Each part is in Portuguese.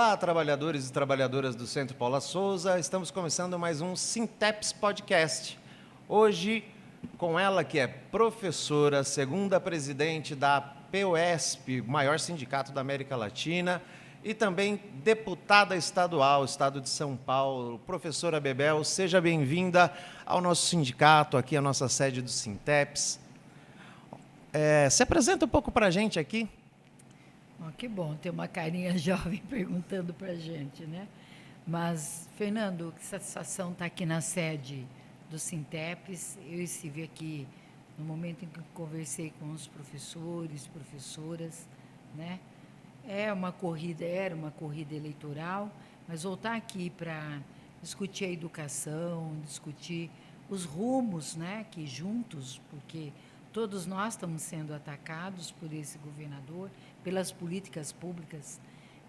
Olá, trabalhadores e trabalhadoras do Centro Paula Souza. Estamos começando mais um Sinteps Podcast. Hoje, com ela, que é professora, segunda presidente da POESP, o maior sindicato da América Latina, e também deputada estadual, Estado de São Paulo, professora Bebel. Seja bem-vinda ao nosso sindicato, aqui à nossa sede do Sinteps. Se apresenta um pouco para a gente aqui. Que bom ter uma carinha jovem perguntando para a gente, né? Mas, Fernando, que satisfação estar aqui na sede do Sinteps. Eu estive aqui no momento em que conversei com os professores, professoras, né? Era uma corrida eleitoral, mas voltar aqui para discutir a educação, discutir os rumos, né? Que juntos, porque todos nós estamos sendo atacados por esse governador, pelas políticas públicas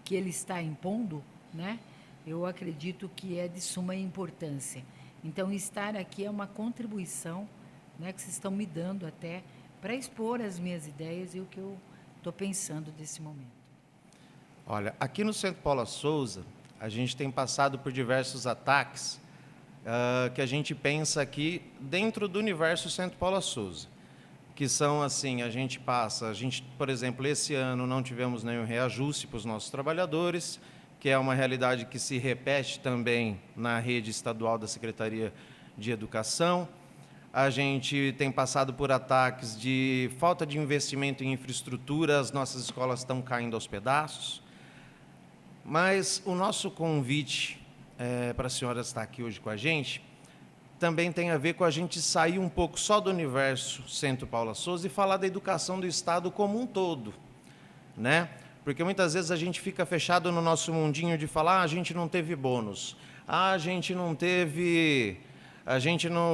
que ele está impondo, né? Eu acredito que é de suma importância. Então, estar aqui é uma contribuição, né, que vocês estão me dando até para expor as minhas ideias e o que eu estou pensando desse momento. Olha, aqui no Centro Paula Souza, a gente tem passado por diversos ataques que a gente pensa aqui dentro do universo Centro Paula Souza, que são assim, por exemplo, esse ano não tivemos nenhum reajuste para os nossos trabalhadores, que é uma realidade que se repete também na rede estadual da Secretaria de Educação. A gente tem passado por ataques de falta de investimento em infraestrutura, as nossas escolas estão caindo aos pedaços. Mas o nosso convite para a senhora estar aqui hoje com a gente também tem a ver com a gente sair um pouco só do universo Centro Paula Souza e falar da educação do Estado como um todo, né? Porque muitas vezes a gente fica fechado no nosso mundinho de falar, a gente não teve bônus, a gente não teve,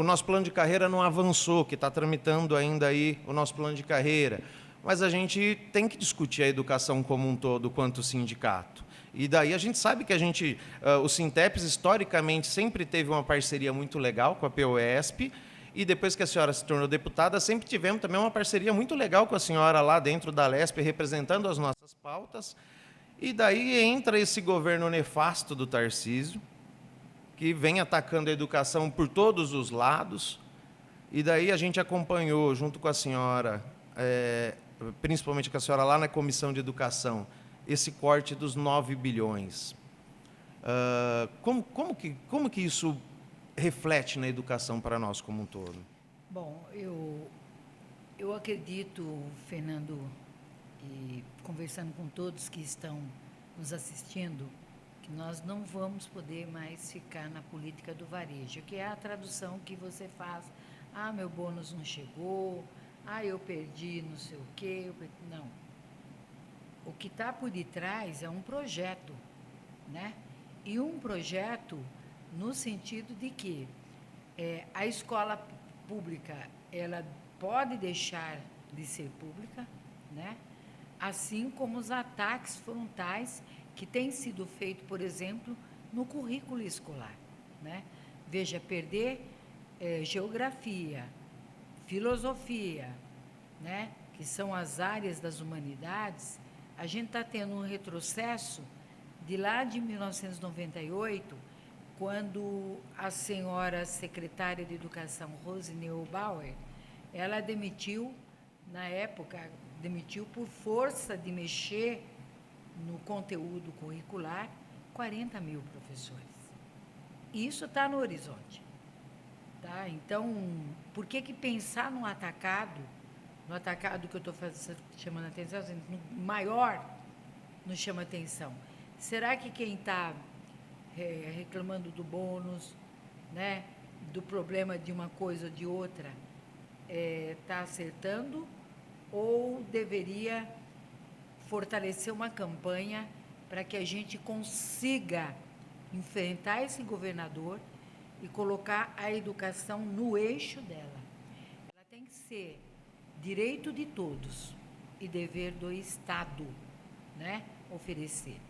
o nosso plano de carreira não avançou, que está tramitando ainda aí o nosso plano de carreira, mas a gente tem que discutir a educação como um todo, quanto sindicato. E daí a gente sabe que o Sinteps, historicamente, sempre teve uma parceria muito legal com a POESP, e depois que a senhora se tornou deputada, sempre tivemos também uma parceria muito legal com a senhora lá dentro da LESP, representando as nossas pautas. E daí entra esse governo nefasto do Tarcísio, que vem atacando a educação por todos os lados, e daí a gente acompanhou, junto com a senhora, principalmente com a senhora lá na Comissão de Educação, esse corte dos 9 bilhões. Como que isso reflete na educação para nós como um todo? Bom, eu acredito, Fernando, e conversando com todos que estão nos assistindo, que nós não vamos poder mais ficar na política do varejo, que é a tradução que você faz. Ah, meu bônus não chegou, eu perdi não sei o quê. Não. O que está por detrás é um projeto, né? E um projeto no sentido de que a escola pública ela pode deixar de ser pública, né? Assim como os ataques frontais que têm sido feitos, por exemplo, no currículo escolar, né? Veja, perder geografia, filosofia, né? Que são as áreas das humanidades. A gente está tendo um retrocesso de lá de 1998, quando a senhora secretária de Educação, Rose Neubauer, ela demitiu, na época, por força de mexer no conteúdo curricular, 40 mil professores. Isso está no horizonte. Tá? Então, por que pensar no atacado que eu estou chamando a atenção, no maior nos chama atenção? Será que quem está reclamando do bônus, né, do problema de uma coisa ou de outra, está acertando, ou deveria fortalecer uma campanha para que a gente consiga enfrentar esse governador e colocar a educação no eixo dela? Ela tem que ser direito de todos e dever do Estado, né, oferecer.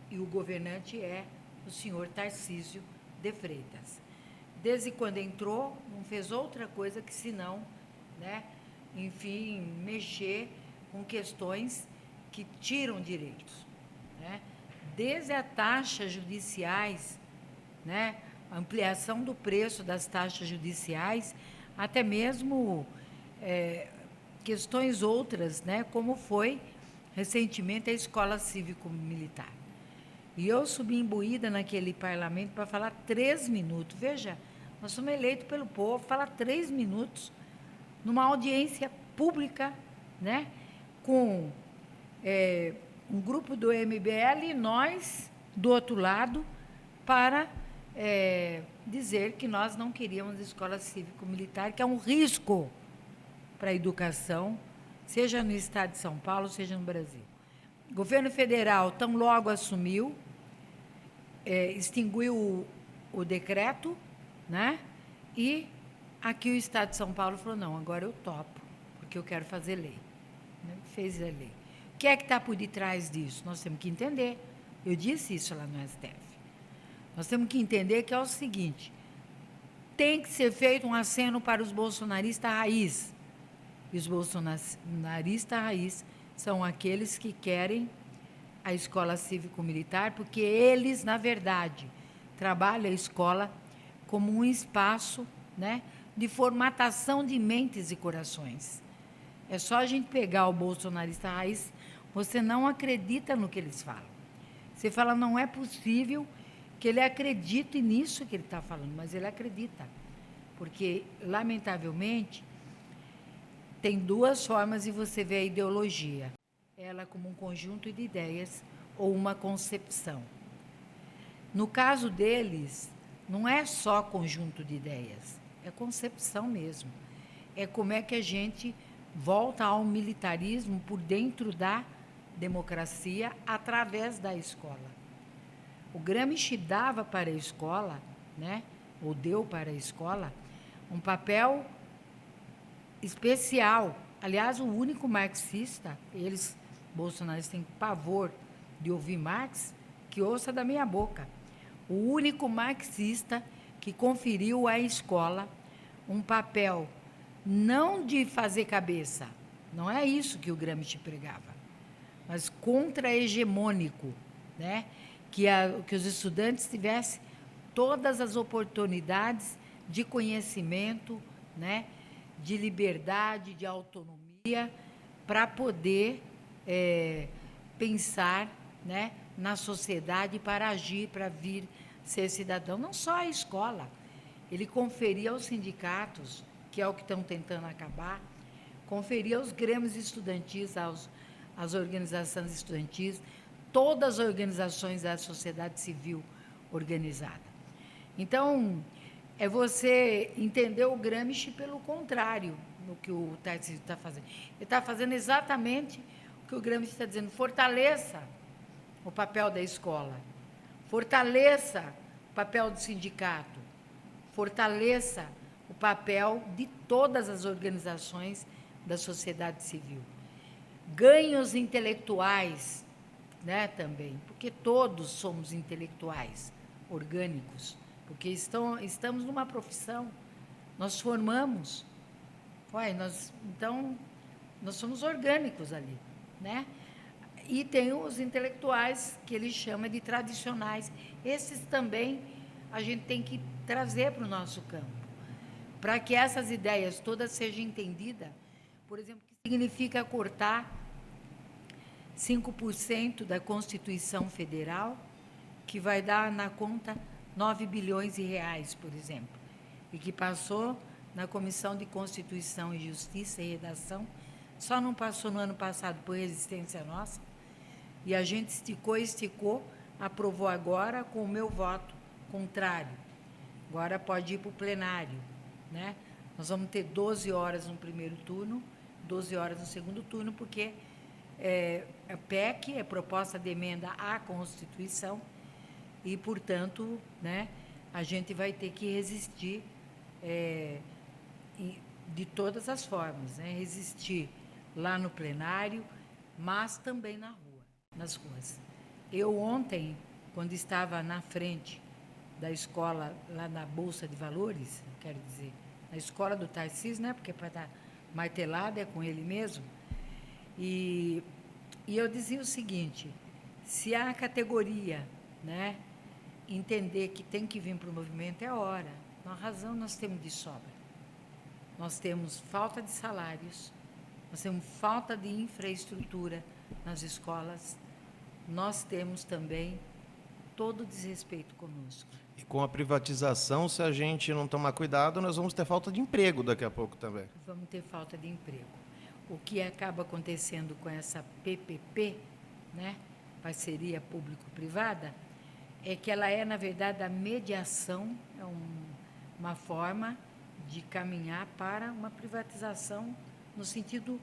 E o governante é o senhor Tarcísio de Freitas. Desde quando entrou, não fez outra coisa que senão, né, enfim, mexer com questões que tiram direitos, né? desde as taxas judiciais, né, a ampliação do preço das taxas judiciais, até mesmo questões outras, né, como foi recentemente a Escola Cívico-Militar. E eu subi imbuída naquele parlamento para falar 3 minutos. Veja, nós somos eleitos pelo povo, falar 3 minutos numa audiência pública, né, com um grupo do MBL e nós, do outro lado, para dizer que nós não queríamos escola cívico-militar, que é um risco para a educação, seja no estado de São Paulo, seja no Brasil. O governo federal, tão logo assumiu, extinguiu o decreto, né? E aqui o estado de São Paulo falou, não, agora eu topo, porque eu quero fazer lei. Né? Fez a lei. O que é que está por detrás disso? Nós temos que entender. Eu disse isso lá no STF. Nós temos que entender que é o seguinte, tem que ser feito um aceno para os bolsonaristas raiz. E os bolsonaristas raiz são aqueles que querem a escola cívico-militar, porque eles, na verdade, trabalham a escola como um espaço, né, de formatação de mentes e corações. É só a gente pegar o bolsonarista raiz, você não acredita no que eles falam. Você fala, não é possível que ele acredite nisso que ele está falando, mas ele acredita. Porque, lamentavelmente, tem 2 formas de você ver a ideologia. Ela como um conjunto de ideias ou uma concepção. No caso deles, não é só conjunto de ideias, é concepção mesmo. É como é que a gente volta ao militarismo por dentro da democracia através da escola. O Gramsci dava para a escola, né, ou deu para a escola, um papel especial. Aliás, o único marxista, eles, bolsonaristas, têm pavor de ouvir Marx, que ouça da minha boca. O único marxista que conferiu à escola um papel não de fazer cabeça, não é isso que o Gramsci pregava, mas contra-hegemônico, né? Que os estudantes tivessem todas as oportunidades de conhecimento, né? De liberdade, de autonomia, para poder pensar, né, na sociedade, para agir, para vir ser cidadão. Não só a escola. Ele conferia aos sindicatos, que é o que estão tentando acabar, conferia aos grêmios estudantis, às organizações estudantis, todas as organizações da sociedade civil organizada. Então, é você entender o Gramsci pelo contrário do que o Tarcísio está fazendo. Ele está fazendo exatamente o que o Gramsci está dizendo, fortaleça o papel da escola, fortaleça o papel do sindicato, fortaleça o papel de todas as organizações da sociedade civil. Ganhos intelectuais, né, também, porque todos somos intelectuais, orgânicos, porque estamos numa profissão, nós formamos, então, nós somos orgânicos ali, né? E tem os intelectuais, que ele chama de tradicionais. Esses também a gente tem que trazer para o nosso campo, para que essas ideias todas sejam entendidas. Por exemplo, o que significa cortar 5% da Constituição Federal, que vai dar na conta 9 bilhões de reais, por exemplo, e que passou na Comissão de Constituição e Justiça e Redação, só não passou no ano passado por resistência nossa, e a gente esticou, aprovou agora com o meu voto contrário. Agora pode ir para o plenário, né? Nós vamos ter 12 horas no primeiro turno, 12 horas no segundo turno, porque a PEC é proposta de emenda à Constituição e, portanto, né, a gente vai ter que resistir de todas as formas, né? Resistir lá no plenário, mas também nas ruas. Eu ontem, quando estava na frente da escola, lá na Bolsa de Valores, quero dizer, na escola do Tarcísio, né, porque para estar martelado é com ele mesmo, e eu dizia o seguinte, Se a categoria, né, entender que tem que vir para o movimento, é hora. Na razão nós temos de sobra. Nós temos falta de salários, nós temos falta de infraestrutura nas escolas, nós temos também todo o desrespeito conosco. E com a privatização, se a gente não tomar cuidado, nós vamos ter falta de emprego daqui a pouco também. Vamos ter falta de emprego. O que acaba acontecendo com essa PPP, né, parceria público-privada, é que ela é, na verdade, a mediação, é uma forma de caminhar para uma privatização no sentido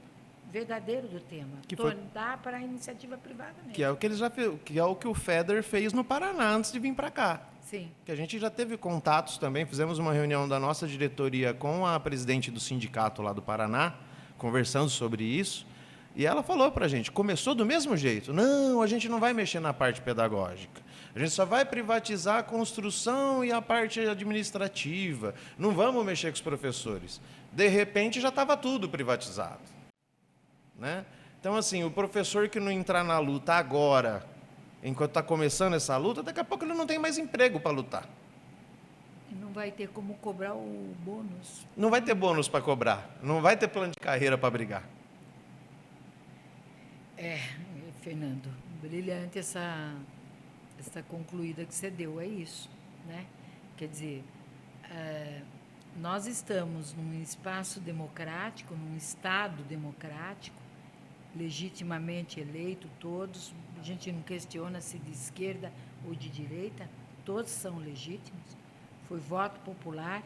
verdadeiro do tema, tornar para a iniciativa privada mesmo. Que é o que eles que é o que o FEDER fez no Paraná antes de vir para cá. Sim. Que a gente já teve contatos também, fizemos uma reunião da nossa diretoria com a presidente do sindicato lá do Paraná, conversando sobre isso, e ela falou para a gente, começou do mesmo jeito, não, a gente não vai mexer na parte pedagógica, a gente só vai privatizar a construção e a parte administrativa, não vamos mexer com os professores. De repente já estava tudo privatizado, né? Então, assim, o professor que não entrar na luta agora, enquanto está começando essa luta, daqui a pouco ele não tem mais emprego para lutar. E não vai ter como cobrar o bônus. Não vai ter bônus para cobrar, não vai ter plano de carreira para brigar. Fernando, brilhante essa concluída que você deu, é isso, né? Quer dizer, nós estamos num espaço democrático, num Estado democrático, legitimamente eleito, todos, a gente não questiona se de esquerda ou de direita, todos são legítimos, foi voto popular,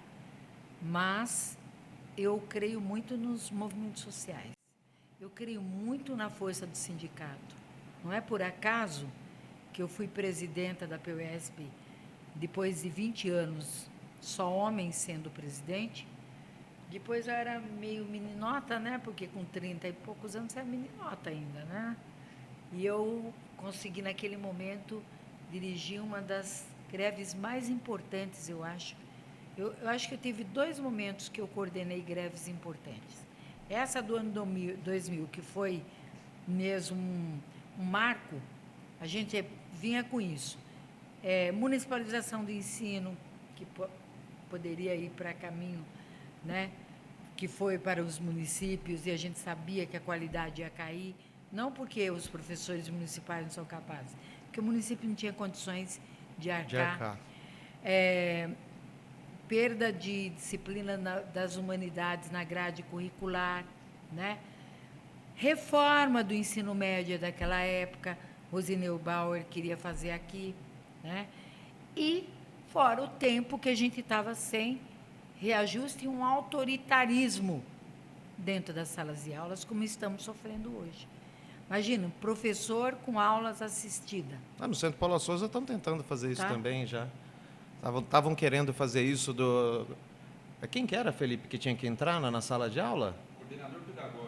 mas eu creio muito nos movimentos sociais, eu creio muito na força do sindicato. Não é por acaso que eu fui presidenta da PUESP depois de 20 anos, só homens sendo presidente. Depois eu era meio meninota, né? Porque com 30 e poucos anos você é meninota ainda, né? E eu consegui, naquele momento, dirigir uma das greves mais importantes, eu acho. Eu acho que eu tive 2 momentos que eu coordenei greves importantes. Essa do ano 2000, que foi mesmo um marco, a gente vinha com isso. Municipalização do ensino, que poderia ir para caminho, né, que foi para os municípios, e a gente sabia que a qualidade ia cair, não porque os professores municipais não são capazes, porque o município não tinha condições de arcar. Perda de disciplina das humanidades na grade curricular, né? Reforma do ensino médio daquela época, Rosineu Bauer queria fazer aqui, né? E fora o tempo que a gente estava sem reajuste e um autoritarismo dentro das salas de aulas, como estamos sofrendo hoje. Imagina, professor com aulas assistidas. No Centro Paula Souza estão tentando fazer isso também já. Estavam querendo fazer isso Quem que era, Felipe, que tinha que entrar na sala de aula?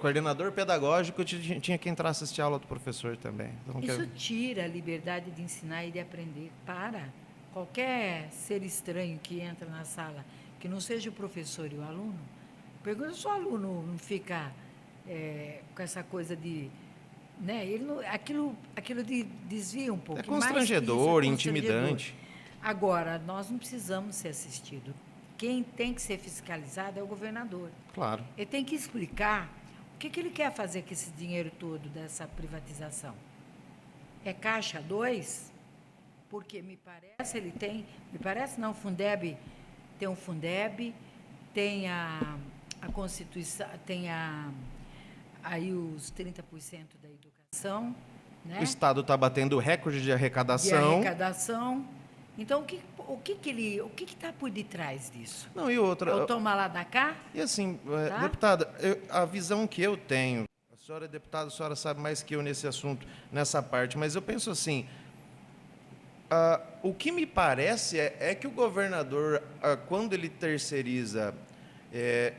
Coordenador pedagógico tinha que entrar a assistir a aula do professor também. Então, isso tira a liberdade de ensinar e de aprender para qualquer ser estranho que entra na sala, que não seja o professor e o aluno. Pergunta se o aluno não fica com essa coisa de... Né, ele não, aquilo desvia um pouco. É constrangedor, mais intimidante. Agora, nós não precisamos ser assistidos. Quem tem que ser fiscalizado é o governador. Claro. Ele tem que explicar o que ele quer fazer com esse dinheiro todo dessa privatização. É caixa 2? Porque me parece, Fundeb, tem um Fundeb, tem a Constituição, tem aí os 30% da educação. Né? O Estado está batendo recorde de arrecadação. Então, o que está por detrás disso? Não, e outra... É o toma lá da cá? E assim, deputada, a visão que eu tenho, a senhora é deputada, a senhora sabe mais que eu nesse assunto, nessa parte, mas eu penso assim, o que me parece é que o governador, quando ele terceiriza,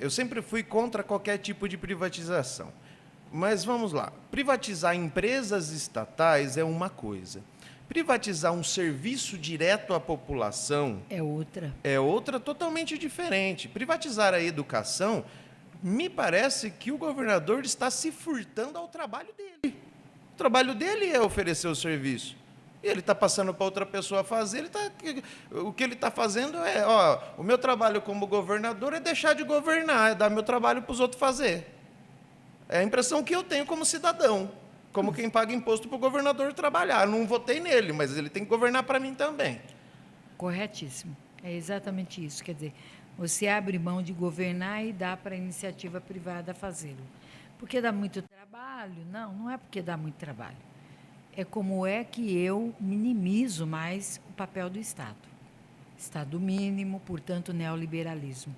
eu sempre fui contra qualquer tipo de privatização, mas vamos lá, privatizar empresas estatais é uma coisa. Privatizar um serviço direto à população é outra totalmente diferente. Privatizar a educação, me parece que o governador está se furtando ao trabalho dele. O trabalho dele é oferecer o serviço. e ele está passando para outra pessoa fazer, o que ele está fazendo é, o meu trabalho como governador é deixar de governar, é dar meu trabalho para os outros fazer. É a impressão que eu tenho como cidadão, como quem paga imposto para o governador trabalhar. Eu não votei nele, mas ele tem que governar para mim também. Corretíssimo. É exatamente isso. Quer dizer, você abre mão de governar e dá para a iniciativa privada fazê-lo. Porque dá muito trabalho? Não, não é porque dá muito trabalho. É como é que eu minimizo mais o papel do Estado. Estado mínimo, portanto, neoliberalismo.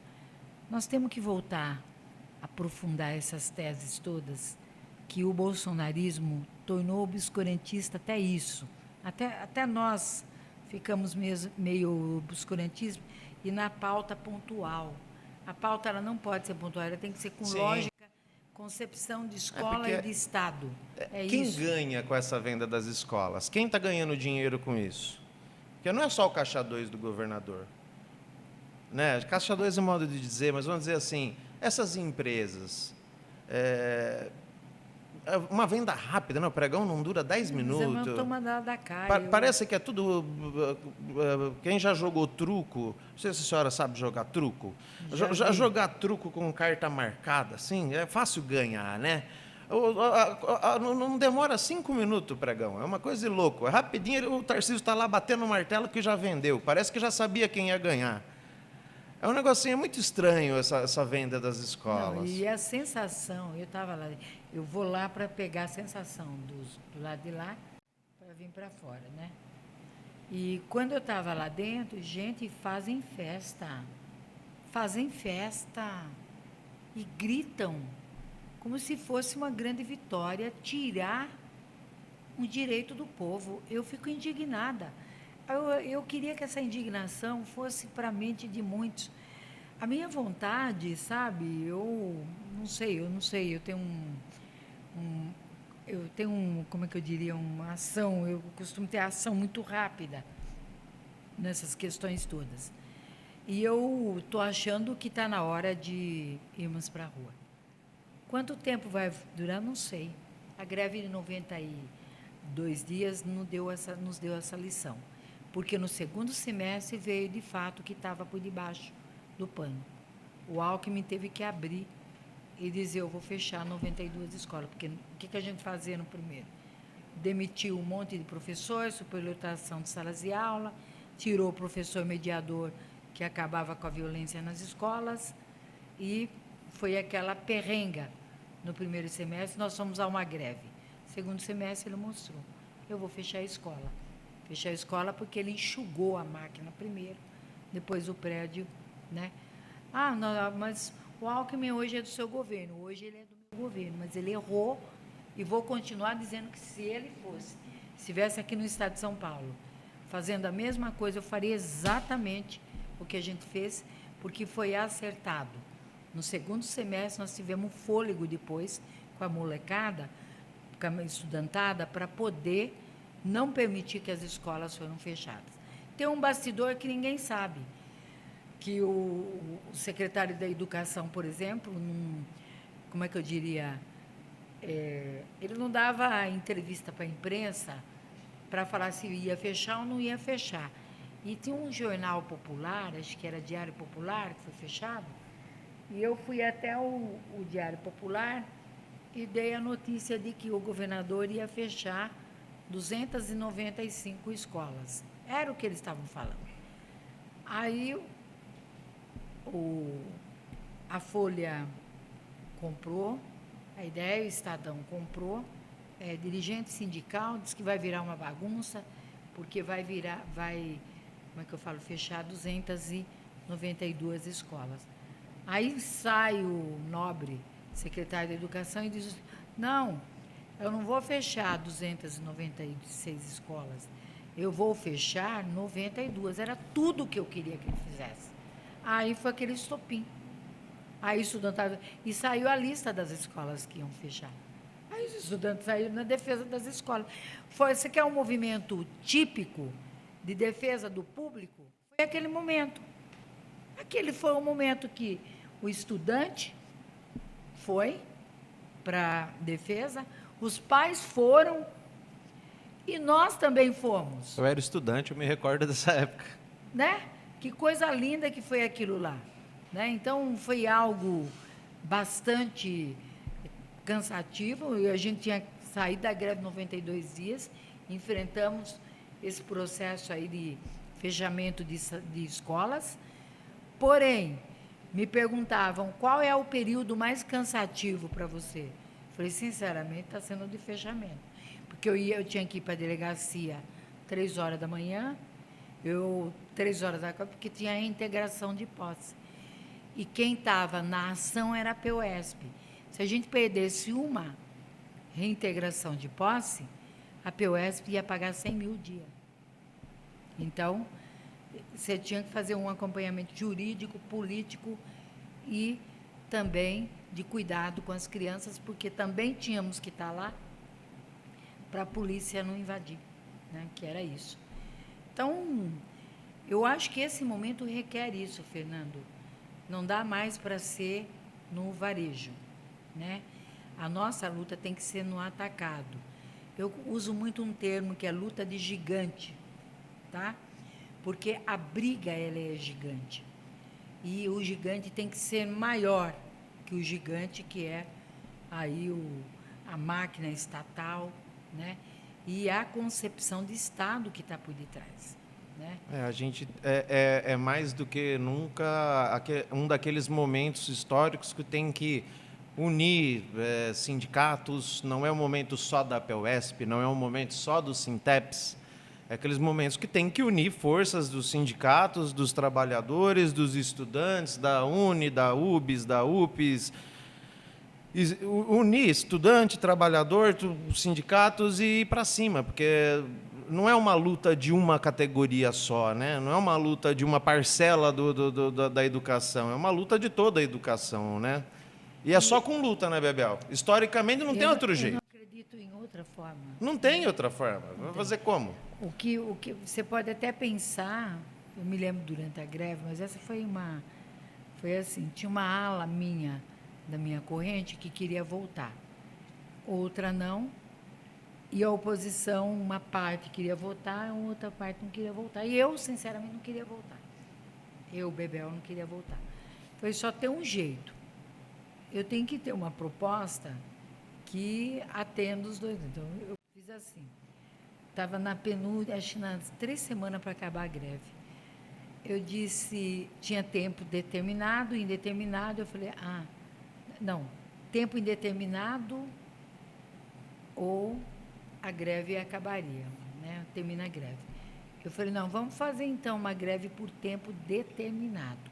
Nós temos que voltar a aprofundar essas teses todas, que o bolsonarismo tornou obscurantista até isso. Até nós ficamos meio obscurantismo, e na pauta pontual. A pauta ela não pode ser pontual, ela tem que ser com Sim. lógica, concepção de escola e de Estado. Quem isso. ganha com essa venda das escolas? Quem está ganhando dinheiro com isso? Porque não é só o caixa 2 do governador. Né? Caixa 2 é modo de dizer, mas vamos dizer assim, essas empresas... uma venda rápida, não, o pregão não dura 10 minutos. Toma da cara. Parece que é tudo... Quem já jogou truco, não sei se a senhora sabe jogar truco. Já jogar truco com carta marcada, assim, é fácil ganhar, né? Não demora 5 minutos o pregão, é uma coisa de louco. É rapidinho, o Tarcísio está lá batendo o martelo que já vendeu. Parece que já sabia quem ia ganhar. É um negocinho muito estranho essa venda das escolas. Não, e a sensação, eu estava lá, eu vou lá para pegar a sensação do lado de lá para vir para fora, né? E quando eu estava lá dentro, gente, fazem festa e gritam como se fosse uma grande vitória tirar um direito do povo. Eu fico indignada. Eu queria que essa indignação fosse para a mente de muitos. A minha vontade, sabe, eu não sei, eu tenho como é que eu diria, uma ação, eu costumo ter ação muito rápida nessas questões todas. E eu estou achando que está na hora de irmos para a rua. Quanto tempo vai durar? Não sei. A greve de 92 dias nos deu essa lição. Porque no segundo semestre veio de fato que estava por debaixo do pano. O Alckmin teve que abrir e dizer, eu vou fechar 92 escolas. Porque o que a gente fazia no primeiro? Demitiu um monte de professores, superlotação de salas de aula, tirou o professor mediador que acabava com a violência nas escolas e foi aquela perrenga. No primeiro semestre, nós fomos a uma greve. Segundo semestre, ele mostrou, eu vou fechar a escola. Fechar a escola porque ele enxugou a máquina primeiro, depois o prédio, né? Não, mas o Alckmin hoje é do seu governo, hoje ele é do meu governo, mas ele errou e vou continuar dizendo que se ele estivesse aqui no estado de São Paulo, fazendo a mesma coisa, eu faria exatamente o que a gente fez, porque foi acertado. No segundo semestre, nós tivemos fôlego depois, com a molecada, com a estudantada, para poder não permitir que as escolas foram fechadas. Tem um bastidor que ninguém sabe, que o secretário da Educação, por exemplo, como é que eu diria, ele não dava entrevista para a imprensa para falar se ia fechar ou não ia fechar. E tinha um jornal popular, acho que era Diário Popular, que foi fechado, e eu fui até o Diário Popular e dei a notícia de que o governador ia fechar 295 escolas. Era o que eles estavam falando. Aí a Folha comprou a ideia, o Estadão comprou, dirigente sindical disse que vai virar uma bagunça, porque vai, como é que eu falo, fechar 292 escolas. Aí sai o nobre secretário da Educação e diz, não, eu não vou fechar 296 escolas, eu vou fechar 92. Era tudo o que eu queria que ele fizesse. Aí foi aquele estopim. Aí estudantes, e saiu a lista das escolas que iam fechar. Aí os estudantes saíram na defesa das escolas. Esse que é um movimento típico de defesa do público, foi aquele momento. Aquele foi o momento que o estudante foi para a defesa, os pais foram, E nós também fomos. Eu era estudante, eu me recordo dessa época. Né? Que coisa linda que foi aquilo lá. Né? Então, foi algo bastante cansativo. E a gente tinha saído da greve 92 dias, enfrentamos esse processo aí de fechamento de escolas. Porém, me perguntavam qual é o período mais cansativo para você. Eu falei, sinceramente, está sendo o de fechamento. Porque eu tinha que ir para a delegacia 3 horas da manhã, 3 horas da tarde, porque tinha a integração de posse. E quem estava na ação era a POSP. Se a gente perdesse uma reintegração de posse, a POSP ia pagar 100 mil o dia. Então, você tinha que fazer um acompanhamento jurídico, político e também de cuidado com as crianças, porque também tínhamos que estar lá para a polícia não invadir, né? Que era isso. Então, eu acho que esse momento requer isso, Fernando. Não dá mais para ser no varejo, né? A nossa luta tem que ser no atacado. Eu uso muito um termo que é luta de gigante, tá? Porque a briga ela é gigante. E o gigante tem que ser maior que o gigante que é aí a máquina estatal, né? E a concepção de Estado que está por detrás. Né? A gente é mais do que nunca um daqueles momentos históricos que tem que unir sindicatos. Não é um momento só da PEUESP, não é um momento só do Sinteps. É aqueles momentos que tem que unir forças dos sindicatos, dos trabalhadores, dos estudantes, da UNE, da UBS, da UPES. Unir estudante, trabalhador, sindicatos e ir para cima, porque não é uma luta de uma categoria só, né? Não é uma luta de uma parcela da educação, é uma luta de toda a educação, né? E é só com luta, né, Bebel? Historicamente não tem outro jeito. Eu não acredito em outra forma. Não tem outra forma. Vai fazer como? O que você pode até pensar, eu me lembro durante a greve, mas essa foi assim, tinha uma ala minha, da minha corrente, que queria voltar. Outra não. E a oposição, uma parte queria votar, a outra parte não queria voltar. E eu, sinceramente, não queria voltar. Eu, Bebel, não queria voltar. Foi só ter um jeito. Eu tenho que ter uma proposta que atenda os dois. Então, eu fiz assim. Estava na penúltima, acho que nas 3 semanas para acabar a greve. Eu disse, tinha tempo determinado, indeterminado. Eu falei, não, tempo indeterminado ou a greve acabaria, né? Termina a greve. Eu falei, não, vamos fazer então uma greve por tempo determinado.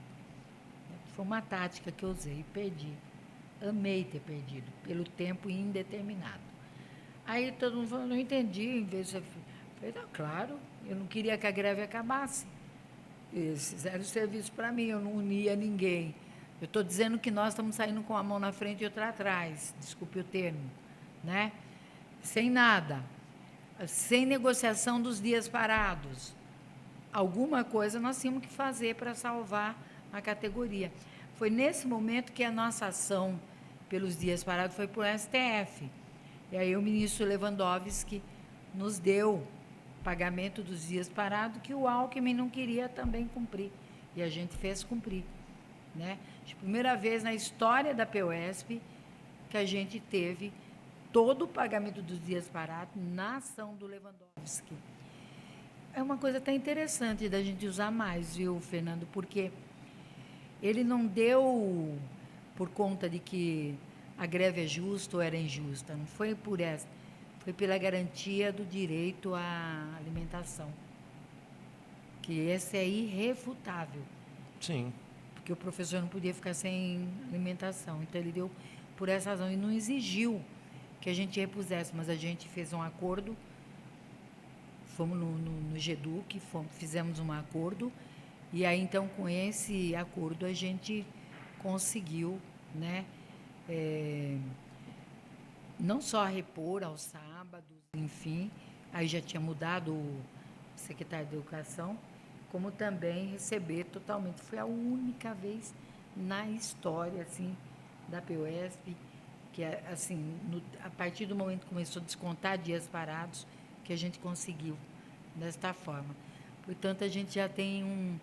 Foi uma tática que eu usei e perdi. Amei ter perdido, pelo tempo indeterminado. Aí todo mundo falou, não entendi, em vez de... Eu falei, não, claro, eu não queria que a greve acabasse. Eles fizeram o serviço para mim, eu não unia ninguém. Eu estou dizendo que nós estamos saindo com a mão na frente e outra atrás, desculpe o termo, né? Sem nada, sem negociação dos dias parados. Alguma coisa nós tínhamos que fazer para salvar a categoria. Foi nesse momento que a nossa ação pelos dias parados foi para o STF. E aí o ministro Lewandowski nos deu pagamento dos dias parados que o Alckmin não queria também cumprir. E a gente fez cumprir. Né? A primeira vez na história da POSP que a gente teve todo o pagamento dos dias parados na ação do Lewandowski. É uma coisa até interessante da gente usar mais, viu, Fernando? Porque ele não deu por conta de que a greve é justa ou era injusta. Não foi por essa. Foi pela garantia do direito à alimentação. Que esse é irrefutável. Sim. Porque o professor não podia ficar sem alimentação. Então, ele deu por essa razão e não exigiu que a gente repusesse, mas a gente fez um acordo, fomos no GEDUC, fizemos um acordo, e aí, então, com esse acordo, a gente conseguiu, né, não só repor aos sábados, enfim, aí já tinha mudado o secretário de Educação, como também receber totalmente. Foi a única vez na história, assim, da POSP, que, assim, a partir do momento que começou a descontar dias parados, que a gente conseguiu desta forma. Portanto, a gente já tem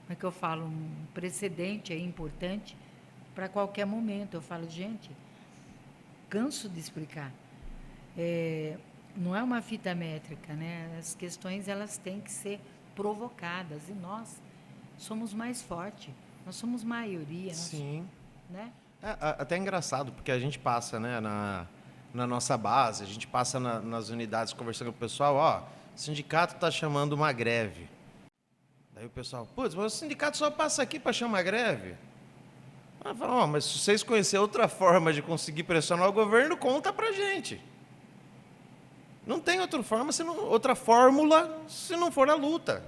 como é que eu falo, um precedente aí importante para qualquer momento. Eu falo, gente, canso de explicar. Não é uma fita métrica, né? As questões elas têm que ser provocadas e nós somos mais fortes, nós somos maioria, Sim. né? Até engraçado, porque a gente passa, né, na nossa base, a gente passa nas unidades conversando com o pessoal, ó, o sindicato está chamando uma greve. Daí o pessoal, putz, mas o sindicato só passa aqui para chamar greve? Eu falo, ó, mas se vocês conhecerem outra forma de conseguir pressionar o governo, conta pra gente. Não tem outra fórmula se não for a luta.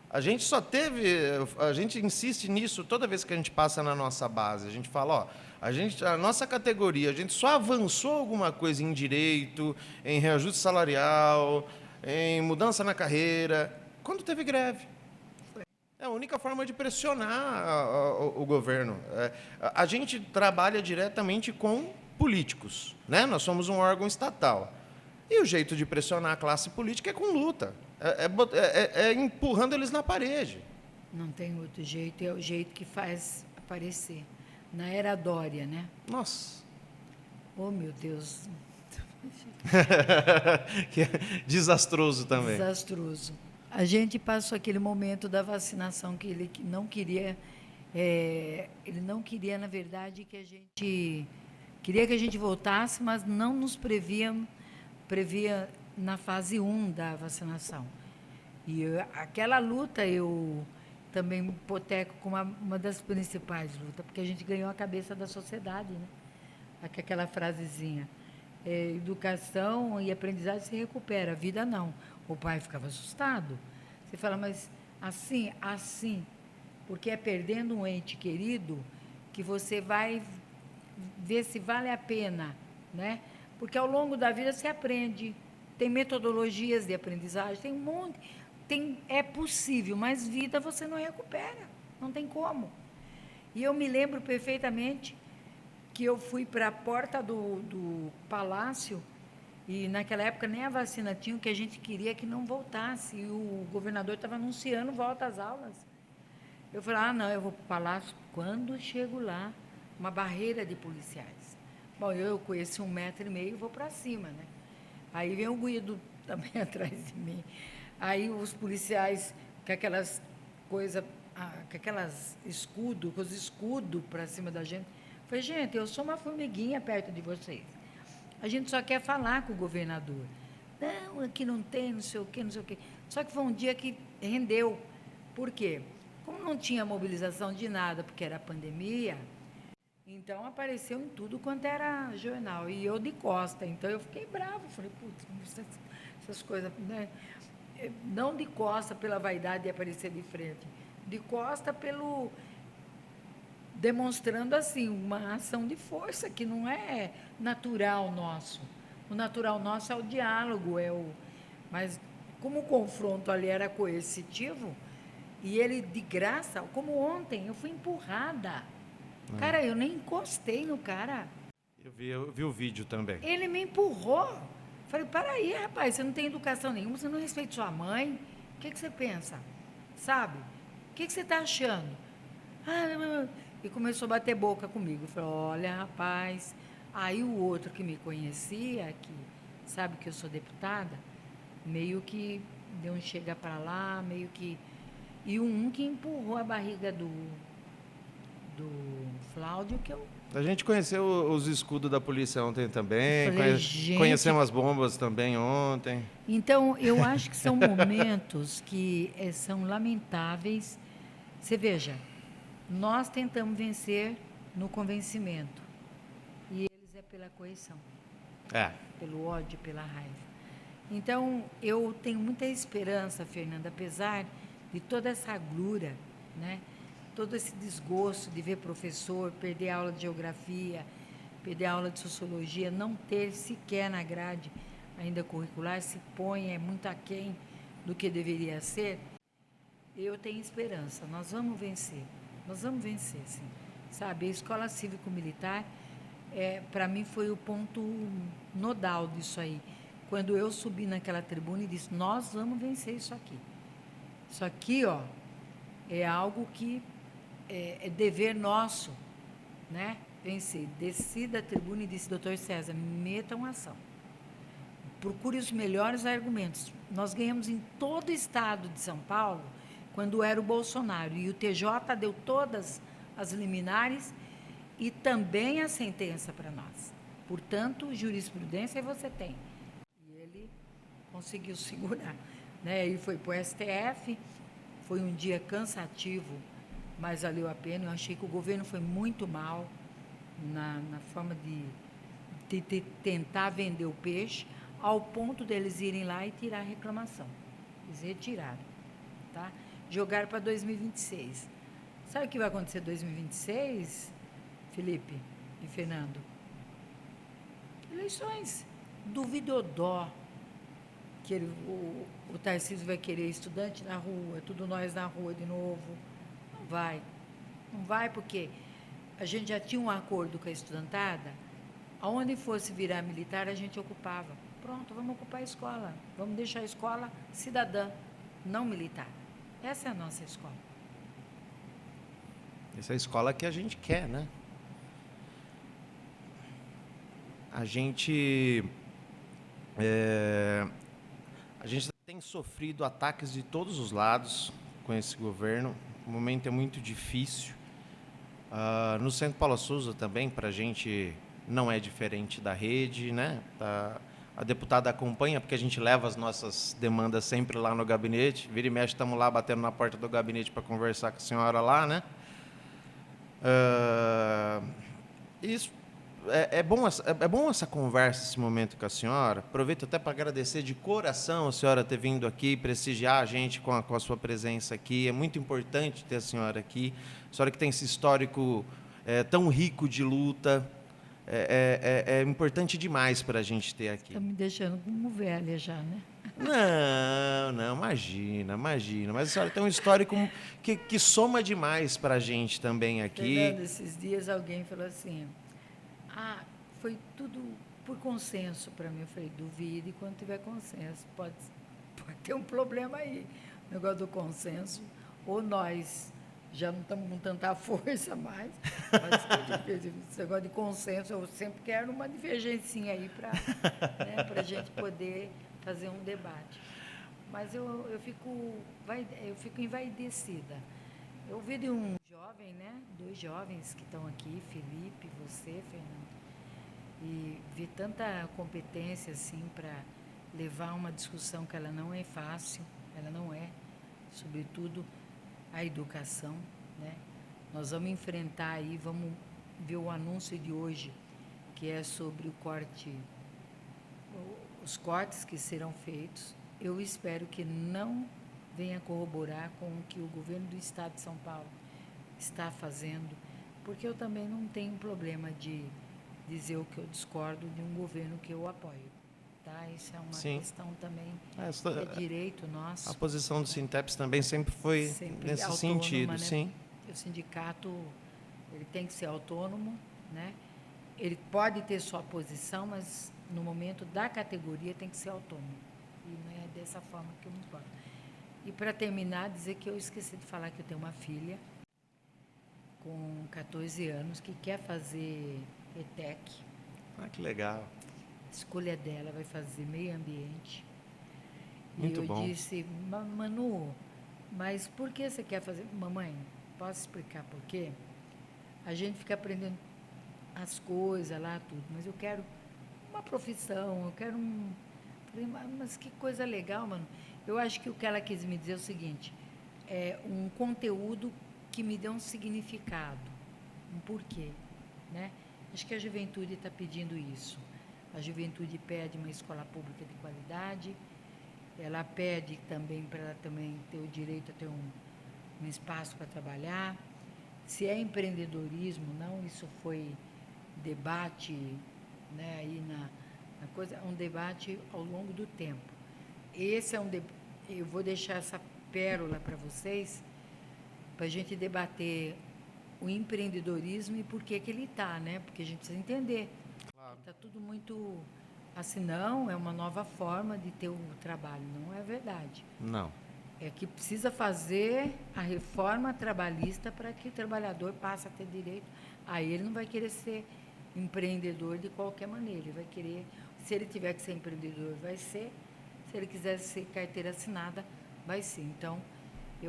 A gente insiste nisso toda vez que a gente passa na nossa base. A gente fala, ó, a nossa categoria, a gente só avançou alguma coisa em direito, em reajuste salarial, em mudança na carreira, quando teve greve. É a única forma de pressionar o governo. A gente trabalha diretamente com políticos, né? Nós somos um órgão estatal. E o jeito de pressionar a classe política é com luta. É empurrando eles na parede. Não tem outro jeito, é o jeito que faz aparecer. Na era Dória, né? Nossa. Oh, meu Deus. Que é desastroso também. Desastroso. A gente passou aquele momento da vacinação que ele não queria, ele não queria, na verdade, que a gente queria que a gente voltasse, mas não nos previa na fase 1 da vacinação. E aquela luta eu também hipoteco como uma das principais lutas, porque a gente ganhou a cabeça da sociedade, né? Aquela frasezinha. Educação e aprendizagem se recupera, a vida não. O pai ficava assustado. Você fala, mas assim, porque é perdendo um ente querido que você vai ver se vale a pena, né? Porque ao longo da vida se aprende, tem metodologias de aprendizagem, tem um monte, é possível, mas vida você não recupera, não tem como. E eu me lembro perfeitamente que eu fui para a porta do palácio e naquela época nem a vacina tinha, o que a gente queria que não voltasse. E o governador estava anunciando volta às aulas. Eu falei, não, eu vou para o palácio. Quando chego lá, uma barreira de policiais. Bom, eu conheci 1,5 m e vou para cima, né? Aí vem o Guido também atrás de mim. Aí os policiais com aquelas coisas, com aquelas escudos, com os escudos para cima da gente. Eu falei, gente, eu sou uma formiguinha perto de vocês. A gente só quer falar com o governador. Não, aqui não tem, não sei o quê, não sei o quê. Só que foi um dia que rendeu. Por quê? Como não tinha mobilização de nada, porque era pandemia, então apareceu em tudo quanto era jornal. E eu de costa. Então eu fiquei bravo. Falei, putz, essas coisas, né? Não de costa pela vaidade de aparecer de frente. De costa pelo... demonstrando assim uma ação de força que não é natural nosso. O natural nosso é o diálogo, mas como o confronto ali era coercitivo e ele de graça, como ontem eu fui empurrada. Cara, eu nem encostei no cara. Eu vi o vídeo também. Ele me empurrou. Falei, para aí, rapaz, você não tem educação nenhuma, você não respeita sua mãe. O que você pensa? Sabe? O que você está achando? E começou a bater boca comigo. Falei, olha, rapaz. Aí o outro que me conhecia, que sabe que eu sou deputada, meio que deu um chega para lá, meio que... E um que empurrou a barriga do Cláudio, que eu... A gente conheceu os escudos da polícia ontem também, falei, gente... conhecemos as bombas também ontem. Então, eu acho que são momentos que são lamentáveis. Você veja, nós tentamos vencer no convencimento. E eles é pela coerção. Pelo ódio, pela raiva. Então, eu tenho muita esperança, Fernanda, apesar de toda essa agrura, né? Todo esse desgosto de ver professor perder aula de geografia, perder aula de sociologia, não ter sequer na grade ainda curricular, se põe, é muito aquém do que deveria ser. Eu tenho esperança, nós vamos vencer, sim. Sabe, a escola cívico-militar, para mim, foi o ponto nodal disso aí. quando eu subi naquela tribuna e disse, nós vamos vencer isso aqui. Isso aqui, ó, é algo que é dever nosso, né? Vencer. Desci da tribuna e disse, doutor César, metam ação. Procure os melhores argumentos. Nós ganhamos em todo o estado de São Paulo, quando era o Bolsonaro. E o TJ deu todas as liminares e também a sentença para nós. Portanto, jurisprudência você tem. E ele conseguiu segurar. Né? E foi para o STF, foi um dia cansativo, mas valeu a pena. Eu achei que o governo foi muito mal na forma de tentar vender o peixe, ao ponto deles irem lá e tirar a reclamação. Eles retiraram. Tá? Jogaram para 2026. Sabe o que vai acontecer em 2026, Felipe e Fernando? Eleições. Duvidodó que o Tarcísio vai querer estudante na rua, tudo nós na rua de novo. Não vai. Não vai porque a gente já tinha um acordo com a estudantada, aonde fosse virar militar, a gente ocupava. Pronto, vamos ocupar a escola. Vamos deixar a escola cidadã, não militar. Essa é a nossa escola. Essa é a escola que a gente quer, né? A gente tem sofrido ataques de todos os lados com esse governo. O momento é muito difícil. No Centro Paula Souza também, para a gente, não é diferente da rede, né? A deputada acompanha, porque a gente leva as nossas demandas sempre lá no gabinete. Vira e mexe, estamos lá batendo na porta do gabinete para conversar com a senhora lá, né? Isso é bom essa conversa, esse momento com a senhora. Aproveito até para agradecer de coração a senhora ter vindo aqui, prestigiar a gente com a sua presença aqui. É muito importante ter a senhora aqui. A senhora que tem esse histórico tão rico de luta. É importante demais para a gente ter aqui. Está me deixando como velha já, né? Não, imagina. Mas a senhora tem um histórico que soma demais para a gente também aqui. Fernando, esses dias alguém falou assim, foi tudo por consenso para mim. Eu falei, duvide quando tiver consenso. Pode ter um problema aí. O negócio do consenso, ou nós já não estamos com tanta força mais. Esse negócio de consenso, eu sempre quero uma divergência aí para a gente poder fazer um debate. Mas eu fico envaidecida. Eu ouvi de um jovem, né? 2 jovens que estão aqui, Felipe, você, Fernando, e vi tanta competência assim para levar uma discussão que ela não é fácil, ela não é, sobretudo a educação, né? Nós vamos enfrentar aí, vamos ver o anúncio de hoje, que é sobre os cortes que serão feitos. Eu espero que não venha corroborar com o que o governo do Estado de São Paulo está fazendo, porque eu também não tenho problema de dizer o que eu discordo de um governo que eu apoio. Tá? Isso é uma questão também de direito nosso. A posição do Sinteps também sempre foi nesse autônoma, sentido, né? Sim. O sindicato ele tem que ser autônomo, né? Ele pode ter sua posição, mas no momento da categoria tem que ser autônomo. E não é dessa forma que eu me importo. E para terminar, dizer que eu esqueci de falar que eu tenho uma filha com 14 anos que quer fazer ETEC. Que legal. A escolha dela vai fazer meio ambiente. Muito bom. E eu disse, Manu, mas por que você quer fazer? Mamãe, posso explicar por quê? A gente fica aprendendo as coisas lá, tudo, mas eu quero uma profissão, eu quero um... Falei, mas que coisa legal, mano. Eu acho que o que ela quis me dizer é o seguinte, é um conteúdo que me dê um significado, um porquê, né? Acho que a juventude está pedindo isso. A juventude pede uma escola pública de qualidade, ela pede também para ela também ter o direito a ter um espaço para trabalhar. Se é empreendedorismo, não, isso foi debate, né, aí na coisa, um debate ao longo do tempo. Esse é eu vou deixar essa pérola para vocês, para a gente debater o empreendedorismo e por que ele está, né? Porque a gente precisa entender. Claro. Está tudo muito Assim, não, é uma nova forma de ter o trabalho. Não é verdade. Não. É que precisa fazer a reforma trabalhista para que o trabalhador passe a ter direito. Aí ele não vai querer ser empreendedor de qualquer maneira. Ele vai querer, se ele tiver que ser empreendedor, vai ser. Se ele quiser ser carteira assinada, vai ser. Então,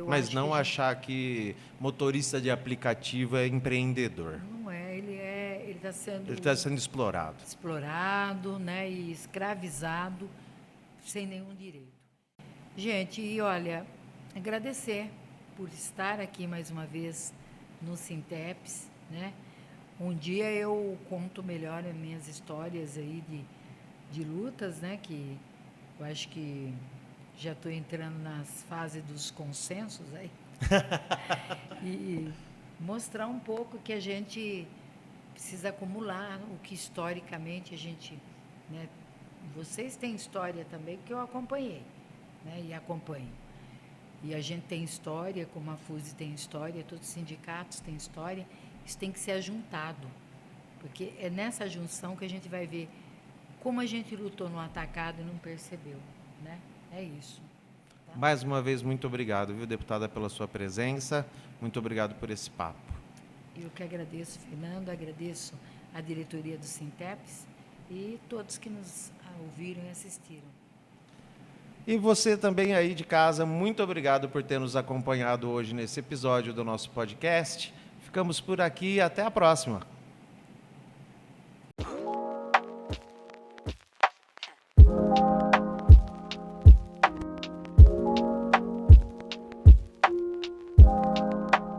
Mas acho não que achar que motorista de aplicativo é empreendedor. não é. Ele está sendo Ele está sendo explorado. explorado, né, e escravizado sem nenhum direito. Gente, e olha, agradecer por estar aqui mais uma vez no Sinteps, né? Um dia eu conto melhor as minhas histórias aí de lutas, né? Que eu acho que já estou entrando nas fases dos consensos aí. E mostrar um pouco que a gente precisa acumular, o que historicamente a gente, né? Vocês têm história também que eu acompanhei, né? E acompanho. E a gente tem história, como a FUSE tem história, todos os sindicatos têm história, isso tem que ser ajuntado, porque é nessa junção que a gente vai ver como a gente lutou no atacado e não percebeu, né? É isso. Tá? Mais uma vez, muito obrigado, viu, deputada, pela sua presença. Muito obrigado por esse papo. Eu que agradeço, Fernando, agradeço a diretoria do Sinteps e todos que nos ouviram e assistiram. E você também aí de casa, muito obrigado por ter nos acompanhado hoje nesse episódio do nosso podcast. Ficamos por aqui e até a próxima.